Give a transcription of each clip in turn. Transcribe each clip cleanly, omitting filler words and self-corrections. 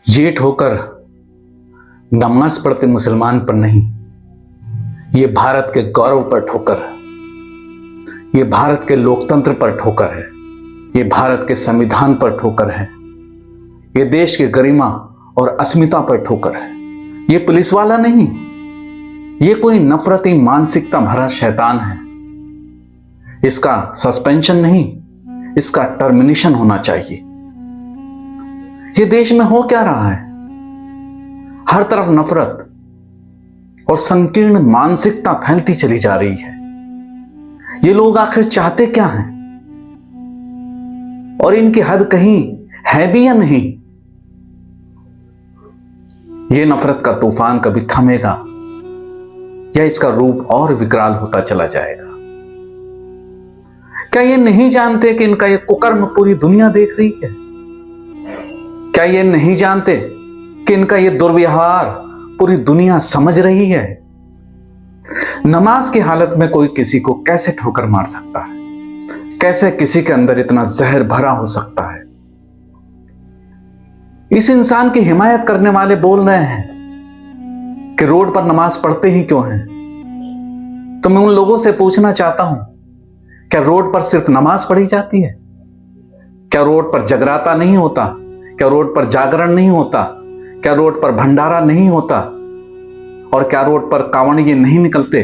ये ठोकर नमाज पढ़ते मुसलमान पर नहीं, ये भारत के गौरव पर ठोकर है, ये भारत के लोकतंत्र पर ठोकर है, ये भारत के संविधान पर ठोकर है, ये देश के गरिमा और अस्मिता पर ठोकर है। ये पुलिस वाला नहीं, ये कोई नफरती मानसिकता भरा शैतान है। इसका सस्पेंशन नहीं, इसका टर्मिनेशन होना चाहिए। ये देश में हो क्या रहा है? हर तरफ नफरत और संकीर्ण मानसिकता फैलती चली जा रही है। ये लोग आखिर चाहते क्या हैं? और इनकी हद कहीं है भी या नहीं? ये नफरत का तूफान कभी थमेगा या इसका रूप और विकराल होता चला जाएगा? क्या ये नहीं जानते कि इनका ये कुकर्म पूरी दुनिया देख रही है? क्या ये नहीं जानते कि इनका ये दुर्व्यवहार पूरी दुनिया समझ रही है? नमाज की हालत में कोई किसी को कैसे ठोकर मार सकता है? कैसे किसी के अंदर इतना जहर भरा हो सकता है? इस इंसान की हिमायत करने वाले बोल रहे हैं कि रोड पर नमाज पढ़ते ही क्यों हैं? तो मैं उन लोगों से पूछना चाहता हूं, क्या रोड पर सिर्फ नमाज पढ़ी जाती है? क्या रोड पर जगराता नहीं होता? क्या रोड पर जागरण नहीं होता? क्या रोड पर भंडारा नहीं होता? और क्या रोड पर कांवड़िए नहीं निकलते?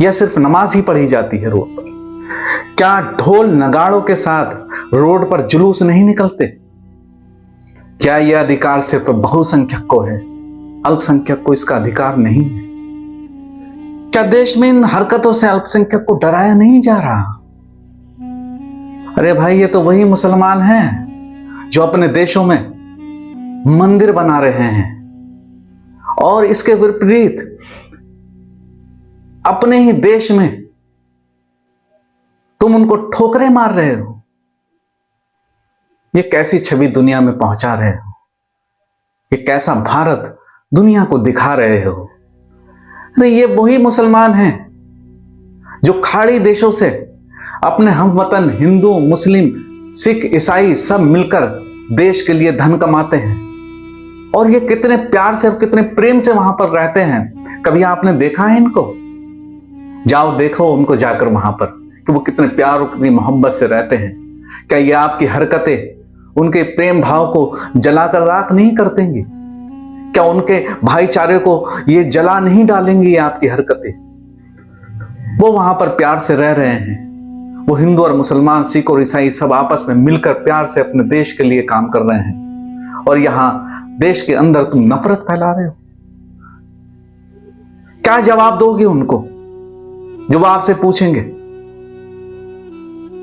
या सिर्फ नमाज ही पढ़ी जाती है रोड पर? क्या ढोल नगाड़ों के साथ रोड पर जुलूस नहीं निकलते? क्या यह अधिकार सिर्फ बहुसंख्यक को है, अल्पसंख्यक को इसका अधिकार नहीं है? क्या देश में इन हरकतों से अल्पसंख्यक को डराया नहीं जा रहा? अरे भाई, ये तो वही मुसलमान हैं जो अपने देशों में मंदिर बना रहे हैं और इसके विपरीत अपने ही देश में तुम उनको ठोकरें मार रहे हो। ये कैसी छवि दुनिया में पहुंचा रहे हो? ये कैसा भारत दुनिया को दिखा रहे हो? अरे ये वही मुसलमान हैं जो खाड़ी देशों से अपने हमवतन हिंदू, मुस्लिम, सिख, ईसाई सब मिलकर देश के लिए धन कमाते हैं और ये कितने प्यार से और कितने प्रेम से वहां पर रहते हैं। कभी आपने देखा है इनको? जाओ देखो उनको जाकर वहां पर कि वो कितने प्यार और कितनी मोहब्बत से रहते हैं। क्या ये आपकी हरकतें उनके प्रेम भाव को जलाकर राख नहीं कर देंगी? क्या उनके भाईचारे को ये जला नहीं डालेंगी आपकी हरकतें? वो वहां पर प्यार से रह रहे हैं। वो हिंदू और मुसलमान, सिख और ईसाई सब आपस में मिलकर प्यार से अपने देश के लिए काम कर रहे हैं और यहां देश के अंदर तुम नफरत फैला रहे हो। क्या जवाब दोगे उनको जो वो आपसे पूछेंगे?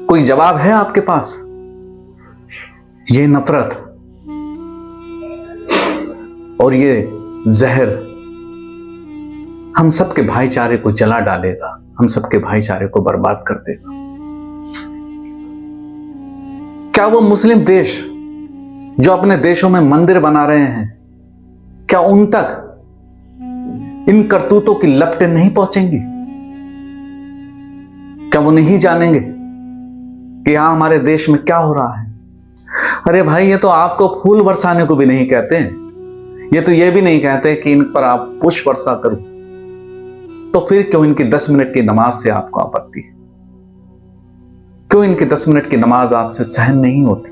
कोई जवाब है आपके पास? ये नफरत और ये जहर हम सबके भाईचारे को जला डालेगा, हम सबके भाईचारे को बर्बाद कर देगा। क्या वो मुस्लिम देश जो अपने देशों में मंदिर बना रहे हैं, क्या उन तक इन करतूतों की लपटें नहीं पहुंचेंगी? क्या वो नहीं जानेंगे कि यहां हमारे देश में क्या हो रहा है? अरे भाई, ये तो आपको फूल बरसाने को भी नहीं कहते हैं। ये तो ये भी नहीं कहते कि इन पर आप पुष्प वर्षा करो। तो फिर क्यों इनकी 10 मिनट की नमाज से आपको आपत्ति है? क्यों इनकी 10 मिनट की नमाज आपसे सहन नहीं होती?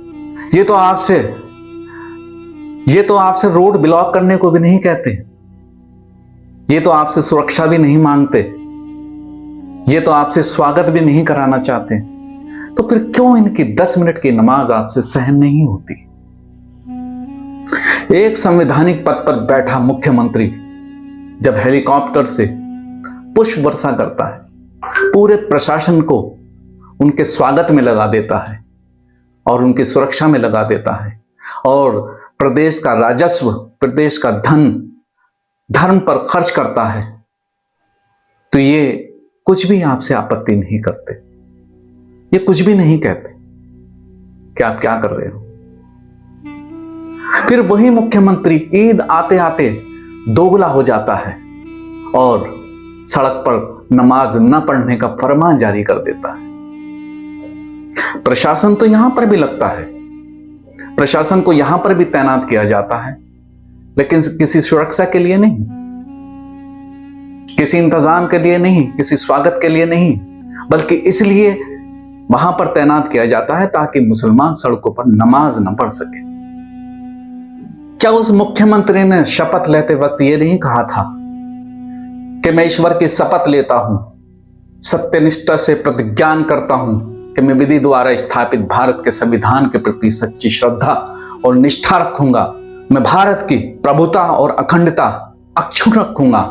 ये तो आपसे रोड ब्लॉक करने को भी नहीं कहते। ये तो आपसे सुरक्षा भी नहीं मांगते। ये तो आपसे स्वागत भी नहीं कराना चाहते। तो फिर क्यों इनकी 10 मिनट की नमाज आपसे सहन नहीं होती? एक संवैधानिक पद पर बैठा मुख्यमंत्री जब हेलीकॉप्टर से पुष्प वर्षा करता है, पूरे प्रशासन को उनके स्वागत में लगा देता है और उनकी सुरक्षा में लगा देता है और प्रदेश का राजस्व, प्रदेश का धन धर्म पर खर्च करता है, तो ये कुछ भी आपसे आपत्ति नहीं करते, ये कुछ भी नहीं कहते कि आप क्या कर रहे हो। फिर वही मुख्यमंत्री ईद आते आते दोगला हो जाता है और सड़क पर नमाज न पढ़ने का फरमान जारी कर देता है। प्रशासन तो यहां पर भी लगता है प्रशासन को यहां पर भी तैनात किया जाता है, लेकिन किसी सुरक्षा के लिए नहीं, किसी इंतजाम के लिए नहीं, किसी स्वागत के लिए नहीं, बल्कि इसलिए वहां पर तैनात किया जाता है ताकि मुसलमान सड़कों पर नमाज न पढ़ सके। क्या उस मुख्यमंत्री ने शपथ लेते वक्त यह नहीं कहा था कि मैं ईश्वर की शपथ लेता हूं, सत्यनिष्ठा से प्रतिज्ञान करता हूं कि मैं विधि द्वारा स्थापित भारत के संविधान के प्रति सच्ची श्रद्धा और निष्ठा रखूंगा, मैं भारत की प्रभुता और अखंडता अक्षुण्ण रखूंगा,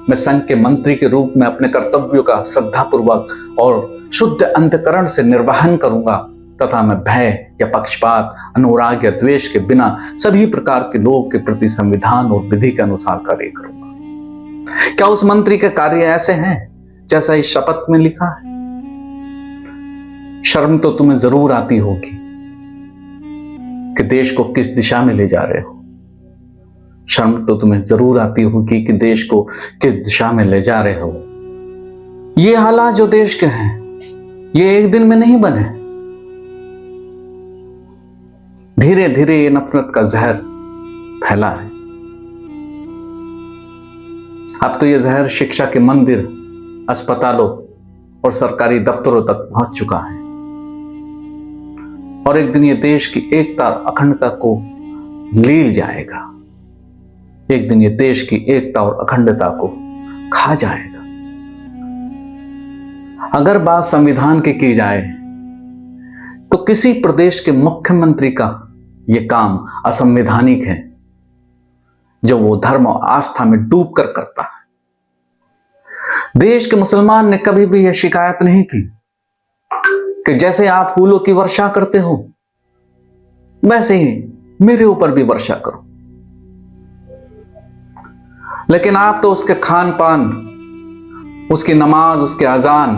मैं संघ के मंत्री के रूप में अपने कर्तव्यों का श्रद्धापूर्वक और शुद्ध अंतकरण से निर्वहन करूंगा तथा मैं भय या पक्षपात, अनुराग या द्वेष के बिना सभी प्रकार के लोगों के प्रति संविधान और विधि के अनुसार कार्य करूंगा। क्या उस मंत्री के कार्य ऐसे हैं जैसा इस शपथ में लिखा है? शर्म तो तुम्हें जरूर आती होगी कि देश को किस दिशा में ले जा रहे हो। शर्म तो तुम्हें जरूर आती होगी कि देश को किस दिशा में ले जा रहे हो। ये हालात जो देश के हैं, ये एक दिन में नहीं बने। धीरे धीरे ये नफरत का जहर फैला है। अब तो ये जहर शिक्षा के मंदिर, अस्पतालों और सरकारी दफ्तरों तक पहुंच चुका है और एक दिन ये देश की एकता और अखंडता को लील जाएगा। एक दिन ये देश की एकता और अखंडता को खा जाएगा। अगर बात संविधान की जाए तो किसी प्रदेश के मुख्यमंत्री का यह काम असंवैधानिक है जो वो धर्म और आस्था में डूब कर करता है। देश के मुसलमान ने कभी भी यह शिकायत नहीं की कि जैसे आप फूलों की वर्षा करते हो वैसे ही मेरे ऊपर भी वर्षा करो, लेकिन आप तो उसके खान पान, उसकी नमाज, उसके अजान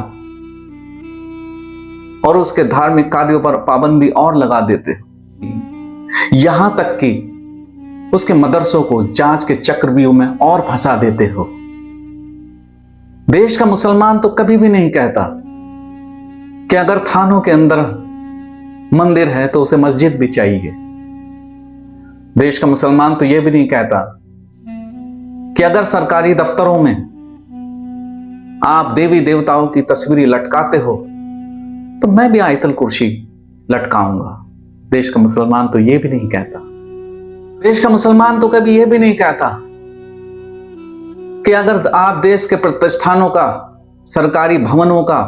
और उसके धार्मिक कार्यों पर पाबंदी और लगा देते हो। यहां तक कि उसके मदरसों को जांच के चक्रव्यूह में और फंसा देते हो। देश का मुसलमान तो कभी भी नहीं कहता कि अगर थानों के अंदर मंदिर है तो उसे मस्जिद भी चाहिए। देश का मुसलमान तो यह भी नहीं कहता कि अगर सरकारी दफ्तरों में आप देवी देवताओं की तस्वीरें लटकाते हो तो मैं भी आयतल कुर्सी लटकाऊंगा। देश का मुसलमान तो यह भी नहीं कहता। देश का मुसलमान तो कभी यह भी नहीं कहता कि अगर आप देश के प्रतिष्ठानों का, सरकारी भवनों का,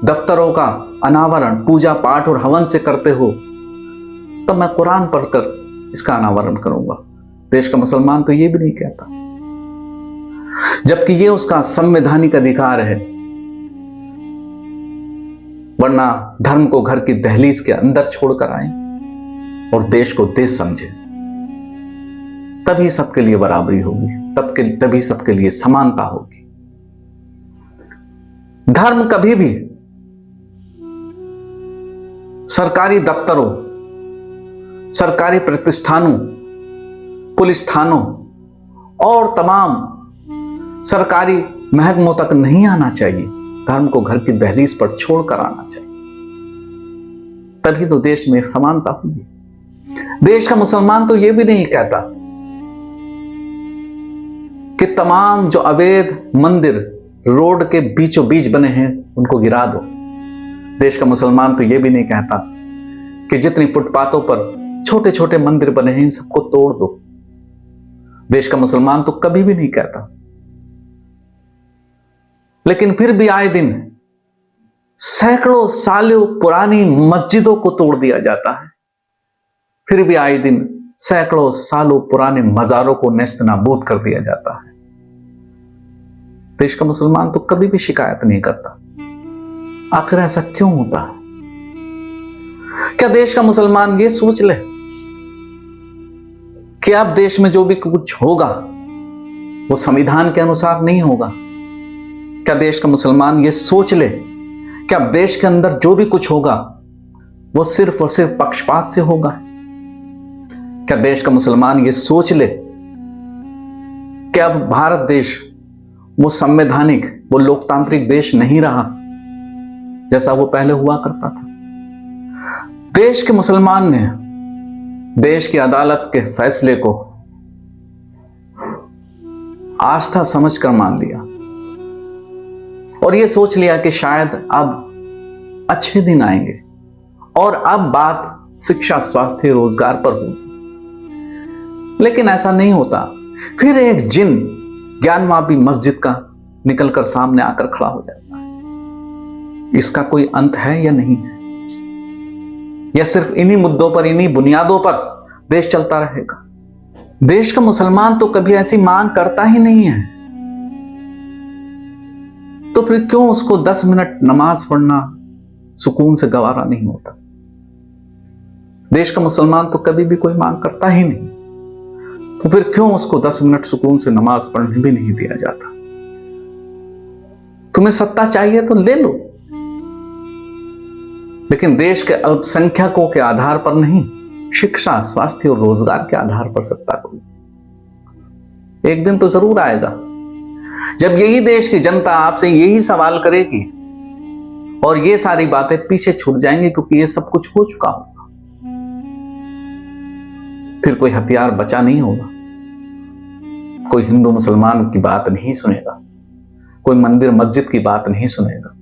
दफ्तरों का अनावरण पूजा पाठ और हवन से करते हो तो मैं कुरान पढ़कर इसका अनावरण करूंगा। देश का मुसलमान तो यह भी नहीं कहता, जबकि यह उसका संवैधानिक अधिकार है। वरना धर्म को घर की दहलीज के अंदर छोड़कर आए और देश को देश समझे, तभी सबके लिए बराबरी होगी, तभी सबके लिए समानता होगी। धर्म कभी भी सरकारी दफ्तरों, सरकारी प्रतिष्ठानों, पुलिस थानों और तमाम सरकारी महकमों तक नहीं आना चाहिए। धर्म को घर की दहलीज पर छोड़कर आना चाहिए, तभी तो देश में समानता होगी। देश का मुसलमान तो यह भी नहीं कहता कि तमाम जो अवैध मंदिर रोड के बीचों बीच बने हैं उनको गिरा दो। देश का मुसलमान तो यह भी नहीं कहता कि जितनी फुटपाथों पर छोटे छोटे मंदिर बने हैं इन सबको तोड़ दो। देश का मुसलमान तो कभी भी नहीं कहता। लेकिन फिर भी आए दिन सैकड़ों सालों पुरानी मस्जिदों को तोड़ दिया जाता है। फिर भी आए दिन सैकड़ों सालों पुराने मजारों को नेस्त नाबूद कर दिया जाता है। देश का मुसलमान तो कभी भी शिकायत नहीं करता। आखिर ऐसा क्यों होता है? क्या देश का मुसलमान ये सोच ले कि अब देश में जो भी कुछ होगा वो संविधान के अनुसार नहीं होगा? क्या देश का मुसलमान ये सोच ले कि अब देश के अंदर जो भी कुछ होगा वो सिर्फ और सिर्फ पक्षपात से होगा? क्या देश का मुसलमान ये सोच ले कि अब भारत देश वो संवैधानिक, वो लोकतांत्रिक देश नहीं रहा जैसा वो पहले हुआ करता था? देश के मुसलमान ने देश की अदालत के फैसले को आस्था समझकर मान लिया और यह सोच लिया कि शायद अब अच्छे दिन आएंगे और अब बात शिक्षा, स्वास्थ्य, रोजगार पर होगी। लेकिन ऐसा नहीं होता। फिर एक जिन ज्ञानवापी मस्जिद का निकलकर सामने आकर खड़ा हो जाता है। इसका कोई अंत है या नहीं है? या सिर्फ इन्हीं मुद्दों पर, इन्हीं बुनियादों पर देश चलता रहेगा? देश का मुसलमान तो कभी ऐसी मांग करता ही नहीं है, तो फिर क्यों उसको 10 मिनट नमाज पढ़ना सुकून से गवारा नहीं होता? देश का मुसलमान तो कभी भी कोई मांग करता ही नहीं, तो फिर क्यों उसको 10 मिनट सुकून से नमाज पढ़ने भी नहीं दिया जाता? तुम्हें सत्ता चाहिए तो ले लो, लेकिन देश के अल्पसंख्यकों के आधार पर नहीं, शिक्षा, स्वास्थ्य और रोजगार के आधार पर सत्ता को। एक दिन तो जरूर आएगा जब यही देश की जनता आपसे यही सवाल करेगी और ये सारी बातें पीछे छूट जाएंगी, क्योंकि ये सब कुछ हो चुका होगा। फिर कोई हथियार बचा नहीं होगा, कोई हिंदू मुसलमान की बात नहीं सुनेगा, कोई मंदिर मस्जिद की बात नहीं सुनेगा,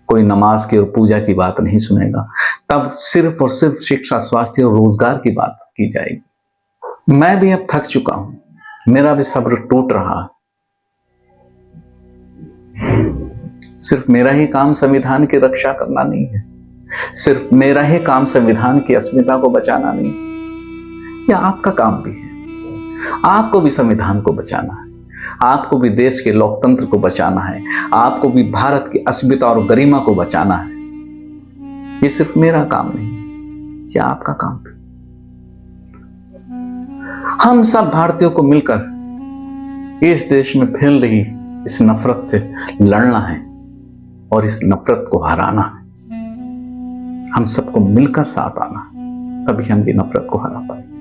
कोई नमाज की और पूजा की बात नहीं सुनेगा। तब सिर्फ और सिर्फ शिक्षा, स्वास्थ्य और रोजगार की बात की जाएगी। मैं भी अब थक चुका हूं, मेरा भी सब्र टूट रहा है। सिर्फ मेरा ही काम संविधान की रक्षा करना नहीं है, सिर्फ मेरा ही काम संविधान की अस्मिता को बचाना नहीं, यह आपका काम भी है। आपको भी संविधान को बचाना है, आपको भी देश के लोकतंत्र को बचाना है, आपको भी भारत की अस्मिता और गरिमा को बचाना है। ये सिर्फ मेरा काम नहीं, यह आपका काम भी। हम सब भारतीयों को मिलकर इस देश में फैल रही इस नफरत से लड़ना है और इस नफरत को हराना है। हम सबको मिलकर साथ आना है, तभी हम ये नफरत को हरा पाएंगे।